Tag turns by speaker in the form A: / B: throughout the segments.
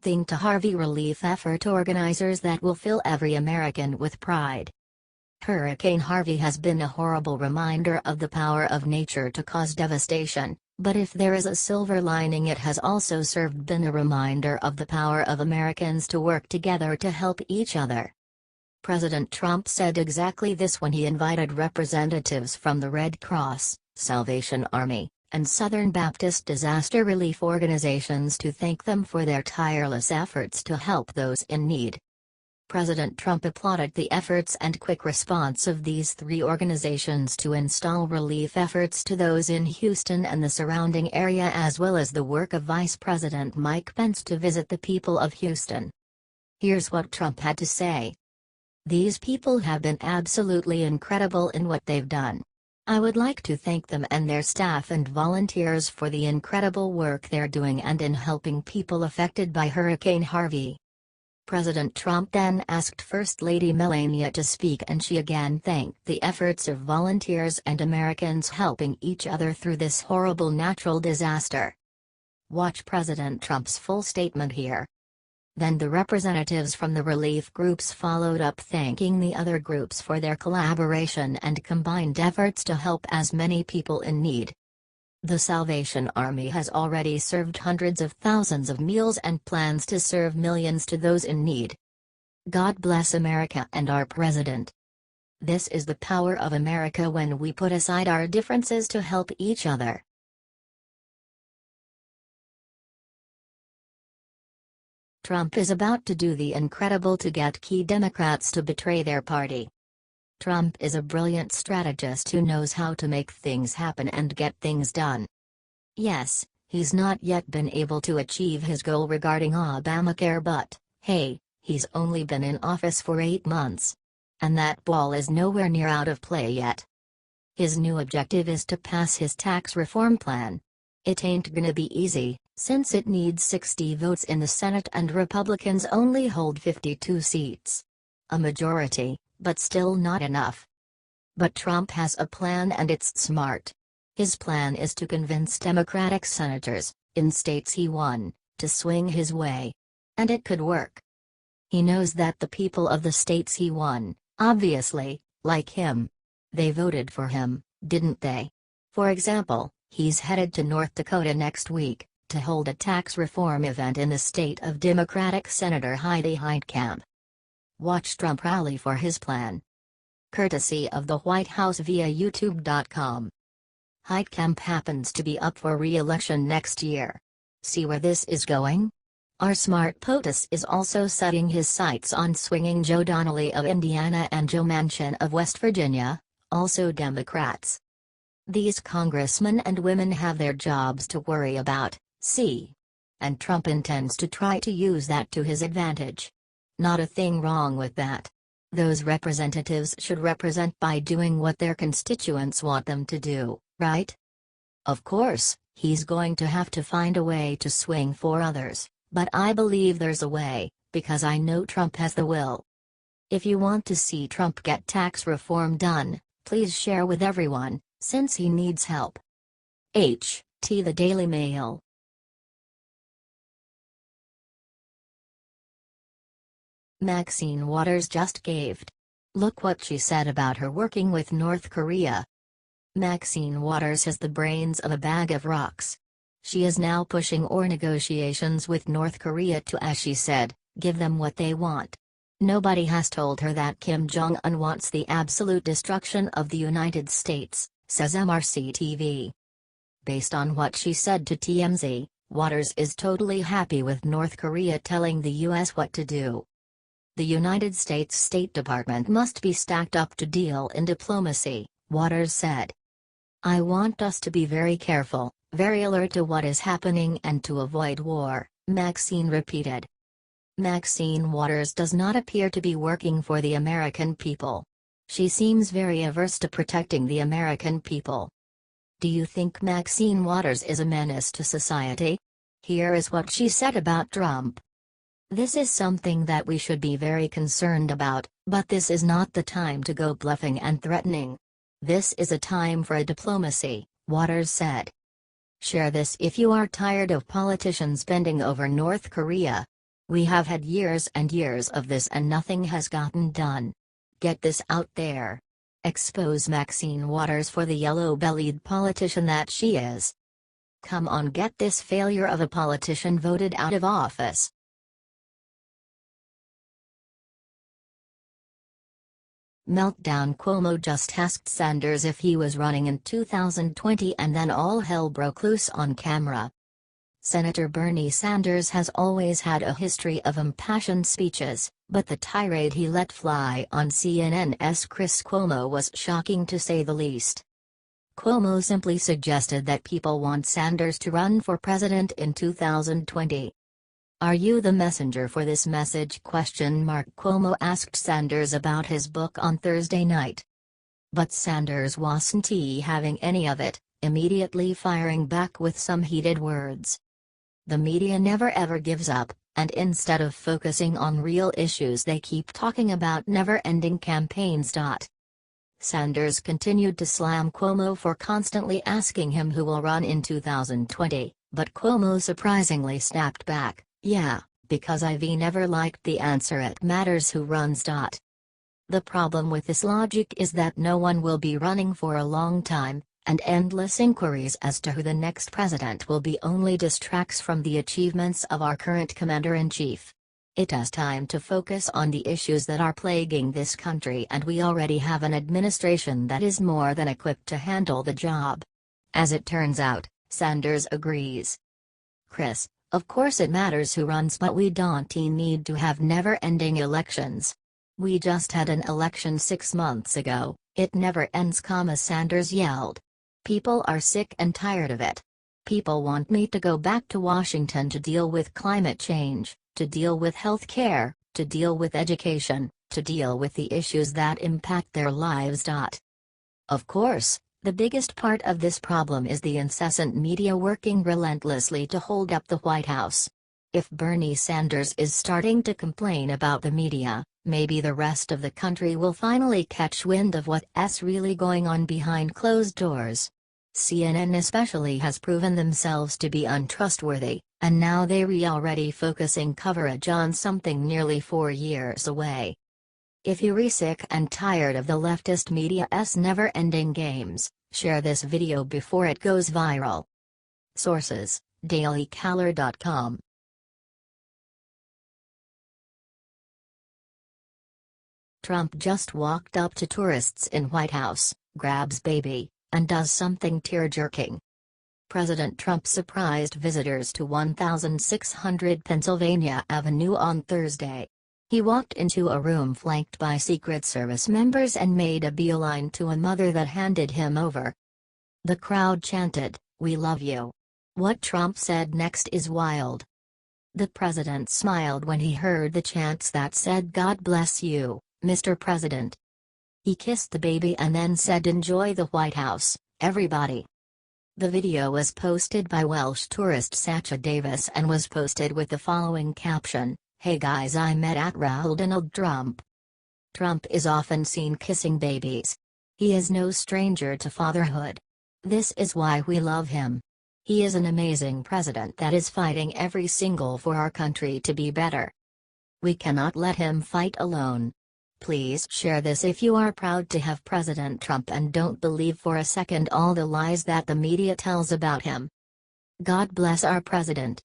A: thing to Harvey relief effort organizers that will fill every American with pride. Hurricane Harvey has been a horrible reminder of the power of nature to cause devastation, but if there is a silver lining, it has also been a reminder of the power of Americans to work together to help each other. President Trump said exactly this when he invited representatives from the Red Cross, Salvation Army, and Southern Baptist disaster relief organizations to thank them for their tireless efforts to help those in need. President Trump applauded the efforts and quick response of these three organizations to install relief efforts to those in Houston and the surrounding area, as well as the work of Vice President Mike Pence to visit the people of Houston. Here's what Trump had to say. "These people have been absolutely incredible in what they've done. I would like to thank them and their staff and volunteers for the incredible work they're doing and in helping people affected by Hurricane Harvey." President Trump then asked First Lady Melania to speak, and she again thanked the efforts of volunteers and Americans helping each other through this horrible natural disaster. Watch President Trump's full statement here. Then the representatives from the relief groups followed up, thanking the other groups for their collaboration and combined efforts to help as many people in need. The Salvation Army has already served hundreds of thousands of meals and plans to serve millions to those in need. God bless America and our president. This is the power of America when we put aside our differences to help each other. Trump is about to do the incredible to get key Democrats to betray their party. Trump is a brilliant strategist who knows how to make things happen and get things done. Yes, he's not yet been able to achieve his goal regarding Obamacare, but, hey, he's only been in office for 8 months. And that ball is nowhere near out of play yet. His new objective is to pass his tax reform plan. It ain't gonna be easy, since it needs 60 votes in the Senate and Republicans only hold 52 seats. A majority, but still not enough. But Trump has a plan, and it's smart. His plan is to convince Democratic senators, in states he won, to swing his way. And it could work. He knows that the people of the states he won, obviously, like him. They voted for him, didn't they? For example, he's headed to North Dakota next week, to hold a tax reform event in the state of Democratic Senator Heidi Heitkamp. Watch Trump rally for his plan. Courtesy of the White House via YouTube.com. Heitkamp happens to be up for re-election next year. See where this is going? Our smart POTUS is also setting his sights on swinging Joe Donnelly of Indiana and Joe Manchin of West Virginia, also Democrats. These congressmen and women have their jobs to worry about, see? And Trump intends to try to use that to his advantage. Not a thing wrong with that. Those representatives should represent by doing what their constituents want them to do, right? Of course, he's going to have to find a way to swing for others, but I believe there's a way, because I know Trump has the will. If you want to see Trump get tax reform done, please share with everyone, since he needs help. H.T. The Daily Mail. Maxine Waters just caved. Look what she said about her working with North Korea. Maxine Waters has the brains of a bag of rocks. She is now pushing negotiations with North Korea to, as she said, give them what they want. Nobody has told her that Kim Jong-un wants the absolute destruction of the United States, says MRC-TV. Based on what she said to TMZ, Waters is totally happy with North Korea telling the U.S. what to do. The United States State Department must be stacked up to deal in diplomacy, Waters said. I want us to be very careful, very alert to what is happening and to avoid war, Maxine repeated. Maxine Waters does not appear to be working for the American people. She seems very averse to protecting the American people. Do you think Maxine Waters is a menace to society? Here is what she said about Trump. This is something that we should be very concerned about, but this is not the time to go bluffing and threatening. This is a time for a diplomacy, Waters said. Share this if you are tired of politicians bending over North Korea. We have had years and years of this and nothing has gotten done. Get this out there. Expose Maxine Waters for the yellow-bellied politician that she is. Come on, get this failure of a politician voted out of office. Meltdown. Cuomo just asked Sanders if he was running in 2020 and then all hell broke loose on camera. Senator Bernie Sanders has always had a history of impassioned speeches, but the tirade he let fly on CNN's Chris Cuomo was shocking to say the least. Cuomo simply suggested that people want Sanders to run for president in 2020. Are you the messenger for this message? Cuomo asked Sanders about his book on Thursday night. But Sanders wasn't having any of it, immediately firing back with some heated words. The media never ever gives up, and instead of focusing on real issues they keep talking about never-ending campaigns. Sanders continued to slam Cuomo for constantly asking him who will run in 2020, but Cuomo surprisingly snapped back, "Yeah, because I've never liked the answer. It matters who runs." The problem with this logic is that no one will be running for a long time, and endless inquiries as to who the next president will be only distracts from the achievements of our current commander-in-chief. It is time to focus on the issues that are plaguing this country, and we already have an administration that is more than equipped to handle the job. As it turns out, Sanders agrees. Chris, of course it matters who runs, but we don't need to have never-ending elections. We just had an election 6 months ago, it never ends, Sanders yelled. People are sick and tired of it. People want me to go back to Washington to deal with climate change, to deal with health care, to deal with education, to deal with the issues that impact their lives. Of course, the biggest part of this problem is the incessant media working relentlessly to hold up the White House. If Bernie Sanders is starting to complain about the media, maybe the rest of the country will finally catch wind of what's really going on behind closed doors. CNN especially has proven themselves to be untrustworthy, and now they're already focusing coverage on something nearly 4 years away. If you're sick and tired of the leftist media's never-ending games, share this video before it goes viral. Sources: dailycaller.com. Trump just walked up to tourists in White House, grabs baby, and does something tear-jerking. President Trump surprised visitors to 1600 Pennsylvania Avenue on Thursday. He walked into a room flanked by Secret Service members and made a beeline to a mother that handed him over. The crowd chanted, "We love you." What Trump said next is wild. The president smiled when he heard the chants that said, "God bless you, Mr. President." He kissed the baby and then said, "Enjoy the White House, everybody." The video was posted by Welsh tourist Sacha Davis and was posted with the following caption, "Hey guys, I met at Donald Trump." Trump is often seen kissing babies. He is no stranger to fatherhood. This is why we love him. He is an amazing president that is fighting every single for our country to be better. We cannot let him fight alone. Please share this if you are proud to have President Trump and don't believe for a second all the lies that the media tells about him. God bless our president.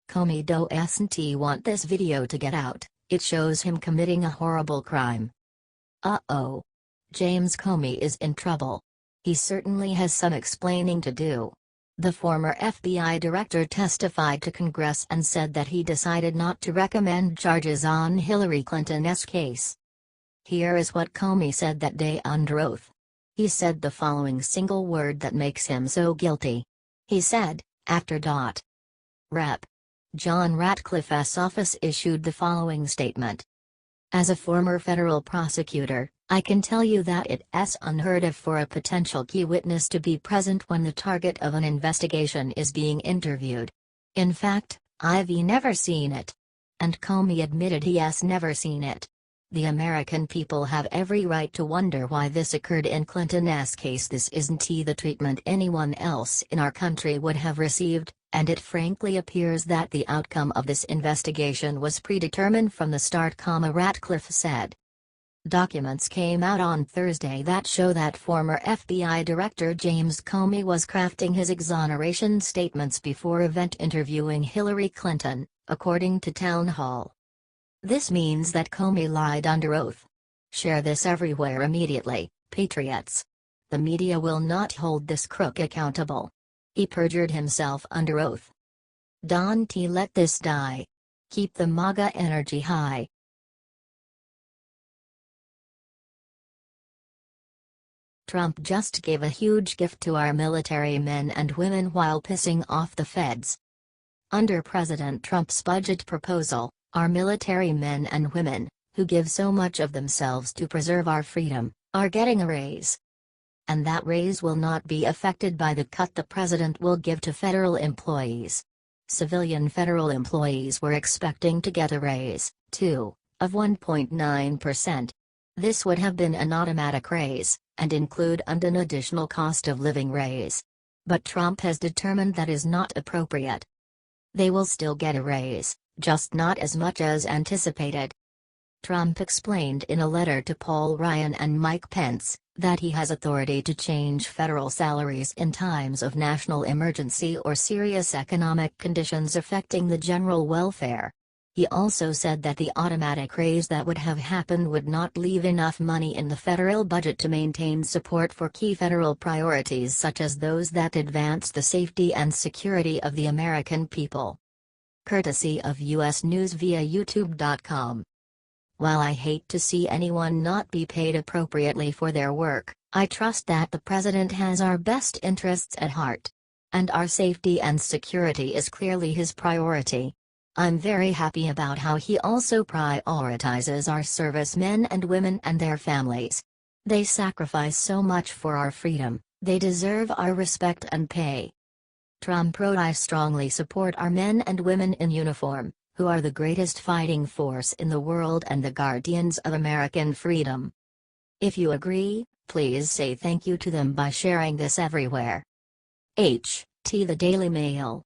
A: Comey doesn't want this video to get out. It shows him committing a horrible crime. Uh-oh. James Comey is in trouble. He certainly has some explaining to do. The former FBI director testified to Congress and said that he decided not to recommend charges on Hillary Clinton's case. Here is what Comey said that day under oath. He said the following single word that makes him so guilty. He said, after Rep. John Ratcliffe's office issued the following statement. As a former federal prosecutor, I can tell you that it's unheard of for a potential key witness to be present when the target of an investigation is being interviewed. In fact, I've never seen it. And Comey admitted he has never seen it. The American people have every right to wonder why this occurred in Clinton's case. This isn't the treatment anyone else in our country would have received, and it frankly appears that the outcome of this investigation was predetermined from the start, Ratcliffe said. Documents came out on Thursday that show that former FBI Director James Comey was crafting his exoneration statements before interviewing Hillary Clinton, according to Town Hall. This means that Comey lied under oath. Share this everywhere immediately, patriots. The media will not hold this crook accountable. He perjured himself under oath. Don't let this die. Keep the MAGA energy high. Trump just gave a huge gift to our military men and women while pissing off the feds. Under President Trump's budget proposal, our military men and women, who give so much of themselves to preserve our freedom, are getting a raise. And that raise will not be affected by the cut the president will give to federal employees. Civilian federal employees were expecting to get a raise, too, of 1.9%. This would have been an automatic raise, and include an additional cost of living raise. But Trump has determined that is not appropriate. They will still get a raise, just not as much as anticipated. Trump explained in a letter to Paul Ryan and Mike Pence that he has authority to change federal salaries in times of national emergency or serious economic conditions affecting the general welfare. He also said that the automatic raise that would have happened would not leave enough money in the federal budget to maintain support for key federal priorities such as those that advance the safety and security of the American people. Courtesy of U.S. News via YouTube.com. While I hate to see anyone not be paid appropriately for their work, I trust that the president has our best interests at heart. And our safety and security is clearly his priority. I'm very happy about how he also prioritizes our servicemen and women and their families. They sacrifice so much for our freedom, they deserve our respect and pay. Trump wrote, I strongly support our men and women in uniform, who are the greatest fighting force in the world and the guardians of American freedom. If you agree, please say thank you to them by sharing this everywhere. The Daily Mail.